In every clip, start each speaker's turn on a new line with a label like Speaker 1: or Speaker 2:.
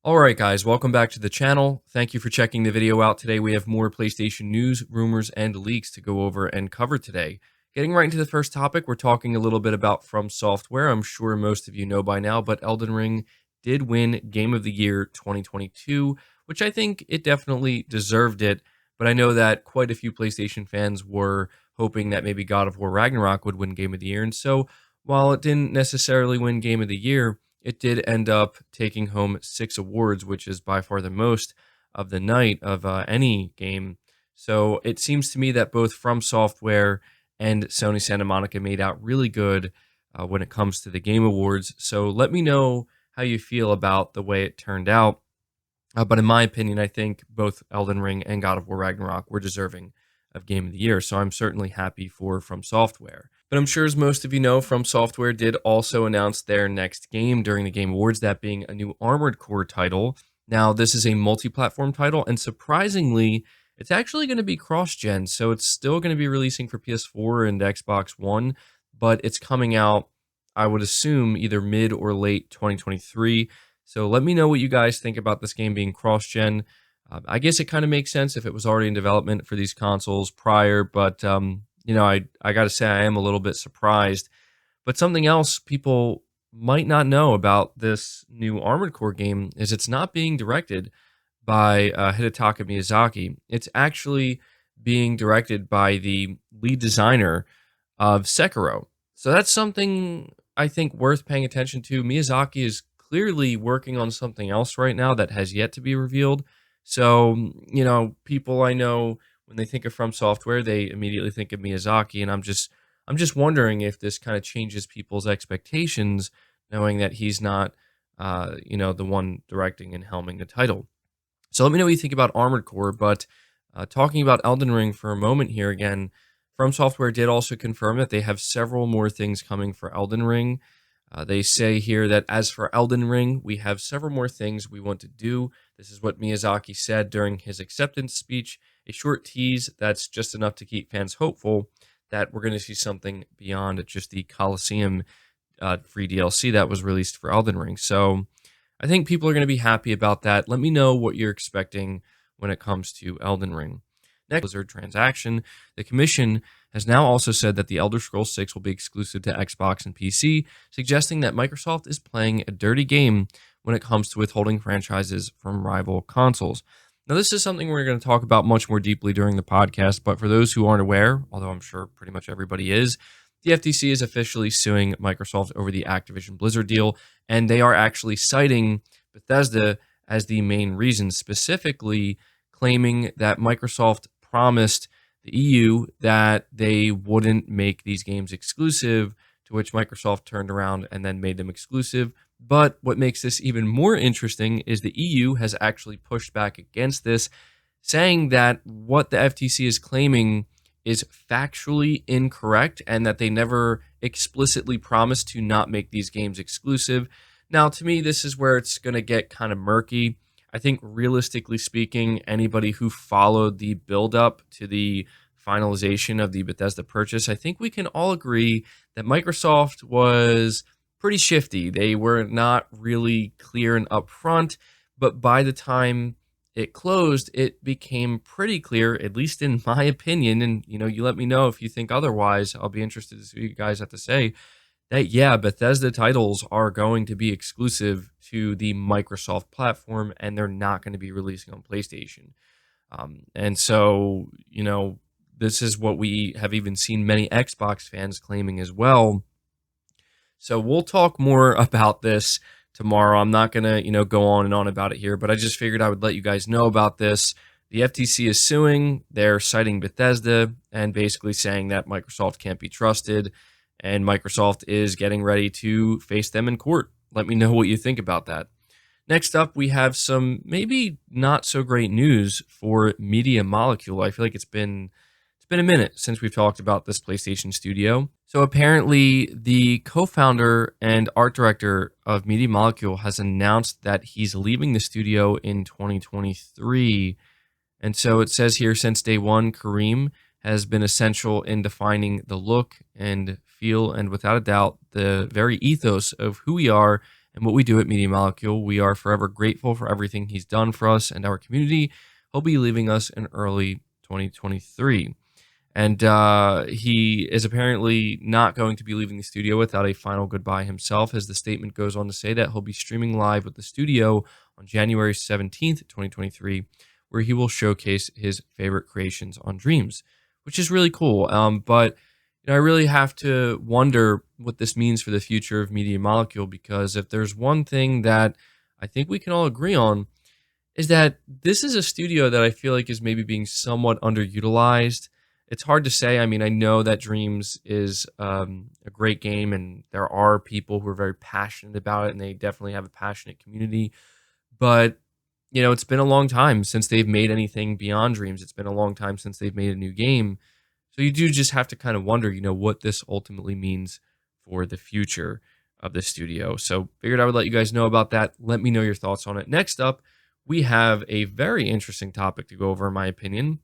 Speaker 1: Alright guys, welcome back to the channel. Thank you for checking the video out. Today we have more PlayStation news, rumors, and leaks to go over and cover today. Getting right into the first topic, we're talking a little bit about From Software. I'm sure most of you know by now, but Elden Ring did win Game of the Year 2022, which I think it definitely deserved it, but I know that quite a few PlayStation fans were hoping that maybe God of War Ragnarok would win Game of the Year, and so while it didn't necessarily win Game of the Year, it did end up taking home 6 awards, which is by far the most of the night of any game. So it seems to me that both From Software and Sony Santa Monica made out really good when it comes to the Game Awards. So let me know how you feel about the way it turned out. But in my opinion, I think both Elden Ring and God of War Ragnarok were deserving of Game of the Year. So I'm certainly happy for From Software. But I'm sure as most of you know, From Software did also announce their next game during the Game Awards, that being a new Armored Core title. Now, this is a multi-platform title, and surprisingly, it's actually going to be cross-gen. So it's still going to be releasing for PS4 and Xbox One, but it's coming out, I would assume, either mid or late 2023. So let me know what you guys think about this game being cross-gen. I guess it kind of makes sense if it was already in development for these consoles prior, but I got to say I am a little bit surprised. But something else people might not know about this new Armored Core game is it's not being directed by Hidetaka Miyazaki. It's actually being directed by the lead designer of Sekiro. So that's something I think worth paying attention to. Miyazaki is clearly working on something else right now that has yet to be revealed. So, people I know when they think of From Software, they immediately think of Miyazaki, and I'm just wondering if this kind of changes people's expectations, knowing that he's not, the one directing and helming the title. So let me know what you think about Armored Core. But talking about Elden Ring for a moment here again, From Software did also confirm that they have several more things coming for Elden Ring. They say here that as for Elden Ring, we have several more things we want to do. This is what Miyazaki said during his acceptance speech, a short tease that's just enough to keep fans hopeful that we're going to see something beyond just the Colosseum free DLC that was released for Elden Ring. So I think people are going to be happy about that. Let me know what you're expecting when it comes to Elden Ring. Next, Blizzard transaction. The commission has now also said that The Elder Scrolls 6 will be exclusive to Xbox and PC, suggesting that Microsoft is playing a dirty game when it comes to withholding franchises from rival consoles. Now, this is something we're going to talk about much more deeply during the podcast, but for those who aren't aware, although I'm sure pretty much everybody is, the FTC is officially suing Microsoft over the Activision Blizzard deal, and they are actually citing Bethesda as the main reason, specifically claiming that Microsoft promised the EU that they wouldn't make these games exclusive, to which Microsoft turned around and then made them exclusive. But what makes this even more interesting is the EU has actually pushed back against this, saying that what the FTC is claiming is factually incorrect and that they never explicitly promised to not make these games exclusive. Now, to me, this is where it's going to get kind of murky. I think realistically speaking, anybody who followed the build-up to the finalization of the Bethesda purchase, I think we can all agree that Microsoft was pretty shifty. They were not really clear and upfront, but by the time it closed, it became pretty clear, at least in my opinion, and you let me know if you think otherwise. I'll be interested to see what you guys have to say, that, yeah, Bethesda titles are going to be exclusive to the Microsoft platform, and they're not going to be releasing on PlayStation. And so, this is what we have even seen many Xbox fans claiming as well. So we'll talk more about this tomorrow. I'm not going to, go on and on about it here, but I just figured I would let you guys know about this. The FTC is suing. They're citing Bethesda and basically saying that Microsoft can't be trusted, and Microsoft is getting ready to face them in court. Let me know what you think about that. Next up, we have some maybe not so great news for Media Molecule. I feel like it's been a minute since we've talked about this PlayStation studio. So apparently, the co-founder and art director of Media Molecule has announced that he's leaving the studio in 2023. And so it says here, since day one, Kareem has been essential in defining the look and feel, and without a doubt, the very ethos of who we are and what we do at Media Molecule. We are forever grateful for everything he's done for us and our community. He'll be leaving us in early 2023. And he is apparently not going to be leaving the studio without a final goodbye himself, as the statement goes on to say that he'll be streaming live with the studio on January 17th, 2023, where he will showcase his favorite creations on Dreams, which is really cool. But I really have to wonder what this means for the future of Media Molecule, because if there's one thing that I think we can all agree on, is that this is a studio that I feel like is maybe being somewhat underutilized. It's hard to say. I mean, I know that Dreams is a great game, and there are people who are very passionate about it, and they definitely have a passionate community. But, it's been a long time since they've made anything beyond Dreams. It's been a long time since they've made a new game. So you do just have to kind of wonder, what this ultimately means for the future of the studio. So figured I would let you guys know about that. Let me know your thoughts on it. Next up, we have a very interesting topic to go over, in my opinion.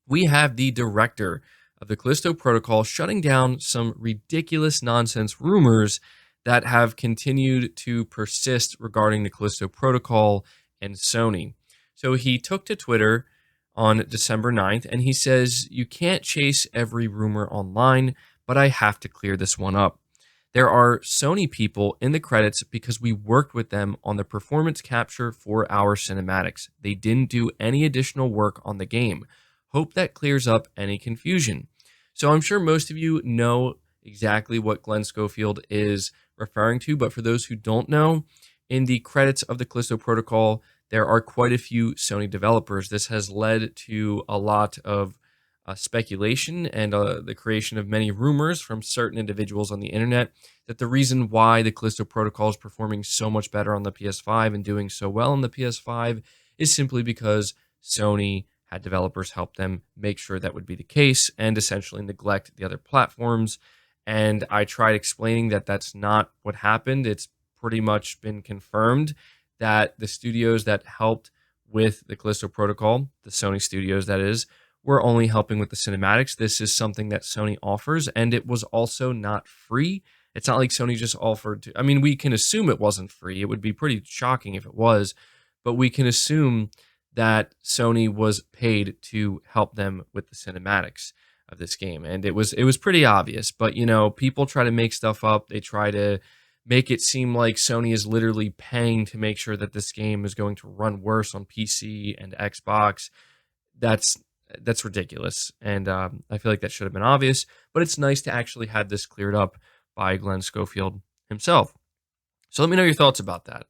Speaker 1: We have the director of the Callisto Protocol shutting down some ridiculous nonsense rumors that have continued to persist regarding the Callisto Protocol and Sony. So he took to Twitter on December 9th, and he says, "You can't chase every rumor online, but I have to clear this one up. There are Sony people in the credits because we worked with them on the performance capture for our cinematics. They didn't do any additional work on the game. Hope that clears up any confusion." So I'm sure most of you know exactly what Glenn Schofield is referring to, but for those who don't know, in the credits of the Callisto Protocol, there are quite a few Sony developers. This has led to a lot of speculation and the creation of many rumors from certain individuals on the internet that the reason why the Callisto Protocol is performing so much better on the PS5 and doing so well on the PS5 is simply because Sony had developers help them make sure that would be the case and essentially neglect the other platforms. And I tried explaining that that's not what happened. It's pretty much been confirmed that the studios that helped with the Callisto Protocol, the Sony studios that is, were only helping with the cinematics. This is something that Sony offers, and it was also not free. It's not like Sony just offered to, I mean, we can assume it wasn't free. It would be pretty shocking if it was, but we can assume that Sony was paid to help them with the cinematics of this game. And it was pretty obvious, but people try to make stuff up. They try to make it seem like Sony is literally paying to make sure that this game is going to run worse on PC and Xbox. That's ridiculous. And I feel like that should have been obvious, but it's nice to actually have this cleared up by Glenn Schofield himself. So let me know your thoughts about that.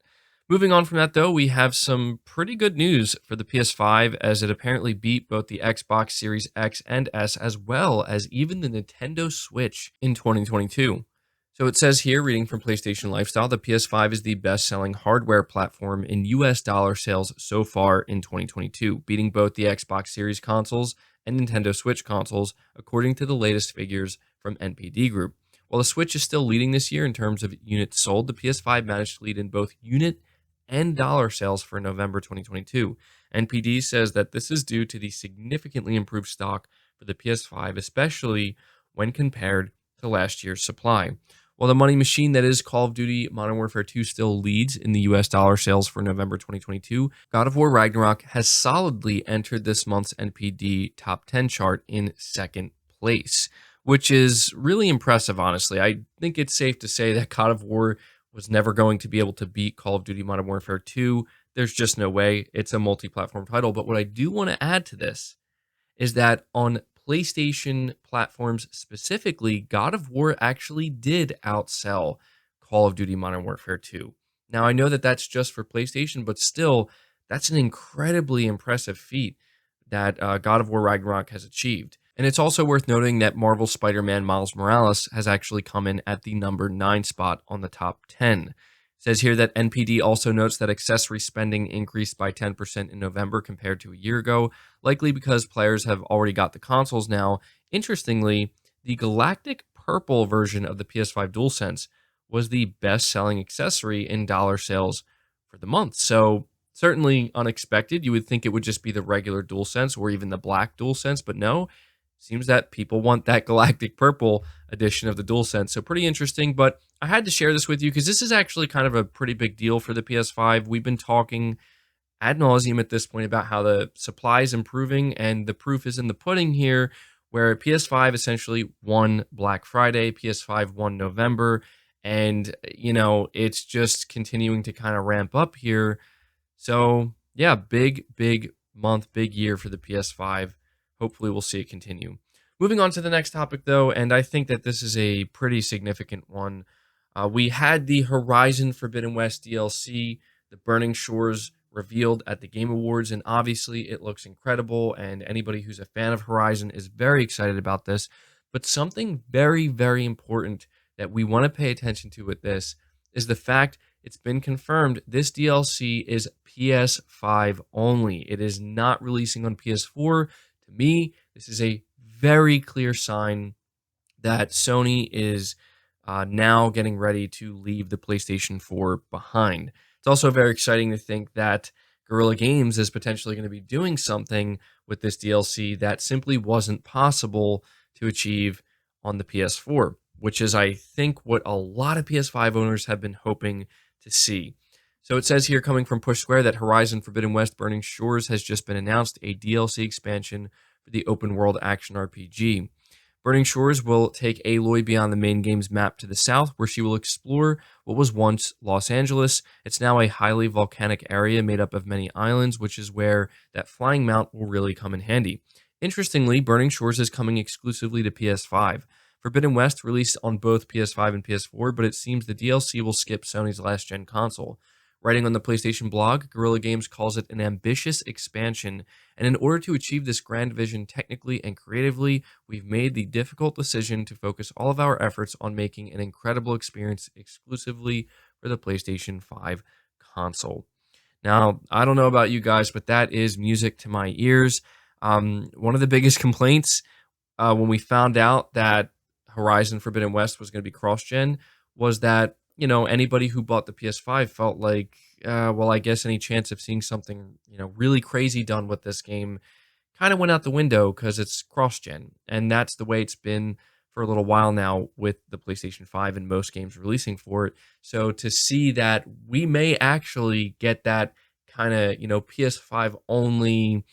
Speaker 1: Moving on from that, though, we have some pretty good news for the PS5, as it apparently beat both the Xbox Series X and S, as well as even the Nintendo Switch in 2022. So it says here, reading from PlayStation Lifestyle, the PS5 is the best-selling hardware platform in US dollar sales so far in 2022, beating both the Xbox Series consoles and Nintendo Switch consoles, according to the latest figures from NPD Group. While the Switch is still leading this year in terms of units sold, the PS5 managed to lead in both unit and dollar sales for November 2022. NPD says that this is due to the significantly improved stock for the PS5, especially when compared to last year's supply. While the money machine that is Call of Duty Modern Warfare 2 still leads in the US dollar sales for November 2022, God of War Ragnarok has solidly entered this month's NPD top 10 chart in second place, which is really impressive, honestly. I think it's safe to say that God of War was never going to be able to beat Call of Duty Modern Warfare 2. There's just no way. It's a multi-platform title. But what I do want to add to this is that on PlayStation platforms specifically, God of War actually did outsell Call of Duty Modern Warfare 2. Now, I know that that's just for PlayStation, but still, that's an incredibly impressive feat that God of War Ragnarok has achieved. And it's also worth noting that Marvel's Spider-Man Miles Morales has actually come in at the number 9 spot on the top 10. It says here that NPD also notes that accessory spending increased by 10% in November compared to a year ago, likely because players have already got the consoles now. Interestingly, the Galactic Purple version of the PS5 DualSense was the best-selling accessory in dollar sales for the month. So certainly unexpected. You would think it would just be the regular DualSense or even the black DualSense, but no. seems that people want that galactic purple edition of the DualSense. So pretty interesting, but I had to share this with you because this is actually kind of a pretty big deal for the PS5. We've been talking ad nauseum at this point about how the supply is improving, and the proof is in the pudding here, where PS5 essentially won Black Friday, PS5 won November, and it's just continuing to kind of ramp up here. So yeah, big month, big year for the PS5. Hopefully, we'll see it continue. Moving on to the next topic, though, and I think that this is a pretty significant one. We had the Horizon Forbidden West DLC, the Burning Shores, revealed at the Game Awards, and obviously it looks incredible, and anybody who's a fan of Horizon is very excited about this. But something very, very important that we want to pay attention to with this is the fact it's been confirmed this DLC is PS5 only. It is not releasing on PS4. To me, this is a very clear sign that Sony is now getting ready to leave the PlayStation 4 behind. It's also very exciting to think that Guerrilla Games is potentially going to be doing something with this DLC that simply wasn't possible to achieve on the PS4, which is, I think, what a lot of PS5 owners have been hoping to see. So it says here, coming from Push Square, that Horizon Forbidden West Burning Shores has just been announced, a DLC expansion for the open world action RPG. Burning Shores will take Aloy beyond the main game's map to the south, where she will explore what was once Los Angeles. It's now a highly volcanic area made up of many islands, which is where that flying mount will really come in handy. Interestingly, Burning Shores is coming exclusively to PS5. Forbidden West released on both PS5 and PS4, but it seems the DLC will skip Sony's last-gen console. Writing on the PlayStation blog, Guerrilla Games calls it an ambitious expansion, and in order to achieve this grand vision technically and creatively, we've made the difficult decision to focus all of our efforts on making an incredible experience exclusively for the PlayStation 5 console. Now, I don't know about you guys, but that is music to my ears. One of the biggest complaints when we found out that Horizon Forbidden West was going to be cross-gen was that anybody who bought the PS5 felt like, well, I guess any chance of seeing something, really crazy done with this game kind of went out the window because it's cross-gen. And that's the way it's been for a little while now with the PlayStation 5 and most games releasing for it. So to see that we may actually get that kind of, PS5 only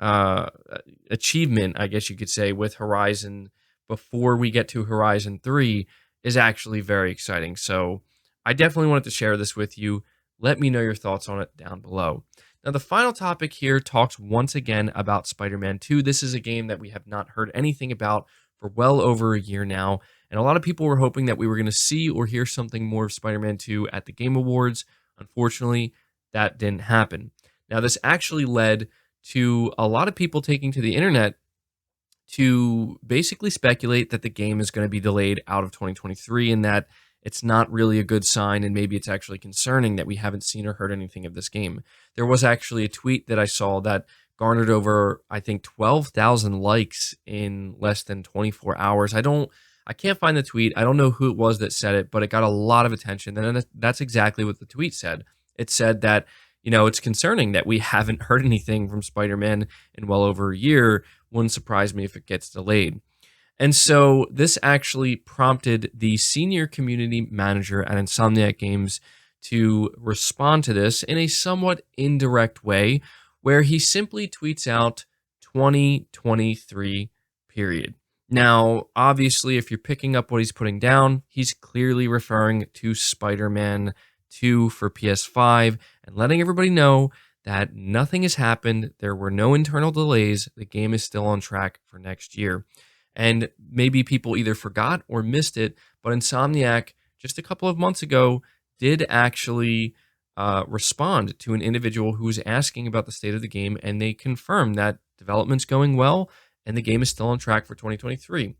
Speaker 1: achievement, I guess you could say, with Horizon before we get to Horizon 3 is actually very exciting. So I definitely wanted to share this with you. Let me know your thoughts on it down below. Now, the final topic here talks once again about Spider-Man 2. This is a game that we have not heard anything about for well over a year now, and a lot of people were hoping that we were going to see or hear something more of Spider-Man 2 at the Game Awards. Unfortunately, that didn't happen. Now, this actually led to a lot of people taking to the internet to basically speculate that the game is going to be delayed out of 2023 and that it's not really a good sign, and maybe it's actually concerning that we haven't seen or heard anything of this game. There was actually a tweet that I saw that garnered over, I think, 12,000 likes in less than 24 hours. I can't find the tweet. I don't know who it was that said it, but it got a lot of attention. And that's exactly what the tweet said. It said that, it's concerning that we haven't heard anything from Spider-Man in well over a year. Wouldn't surprise me if it gets delayed. And so this actually prompted the senior community manager at Insomniac Games to respond to this in a somewhat indirect way, where he simply tweets out 2023, period. Now, obviously, if you're picking up what he's putting down, he's clearly referring to Spider-Man 2 for PS5 and letting everybody know that nothing has happened. There were no internal delays. The game is still on track for next year. And maybe people either forgot or missed it, but Insomniac, just a couple of months ago, did actually respond to an individual who was asking about the state of the game, and they confirmed that development's going well, and the game is still on track for 2023.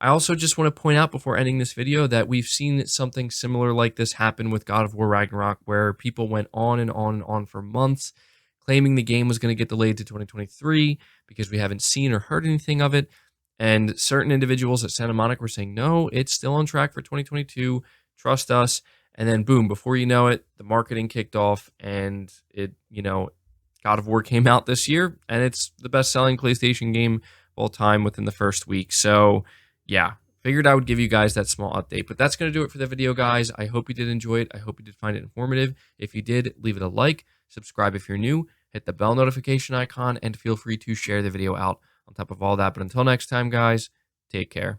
Speaker 1: I also just want to point out before ending this video that we've seen something similar like this happen with God of War Ragnarok, where people went on and on and on for months, claiming the game was going to get delayed to 2023 because we haven't seen or heard anything of it. And certain individuals at Santa Monica were saying, no, it's still on track for 2022. Trust us. And then boom, before you know it, the marketing kicked off and God of War came out this year, and it's the best-selling PlayStation game football time within the first week. So yeah, figured I would give you guys that small update. But that's going to do it for the video, guys. I hope you did enjoy it. I hope you did find it informative. If you did, leave it a like, subscribe if you're new, hit the bell notification icon, and feel free to share the video out on top of all that. But until next time, guys, take care.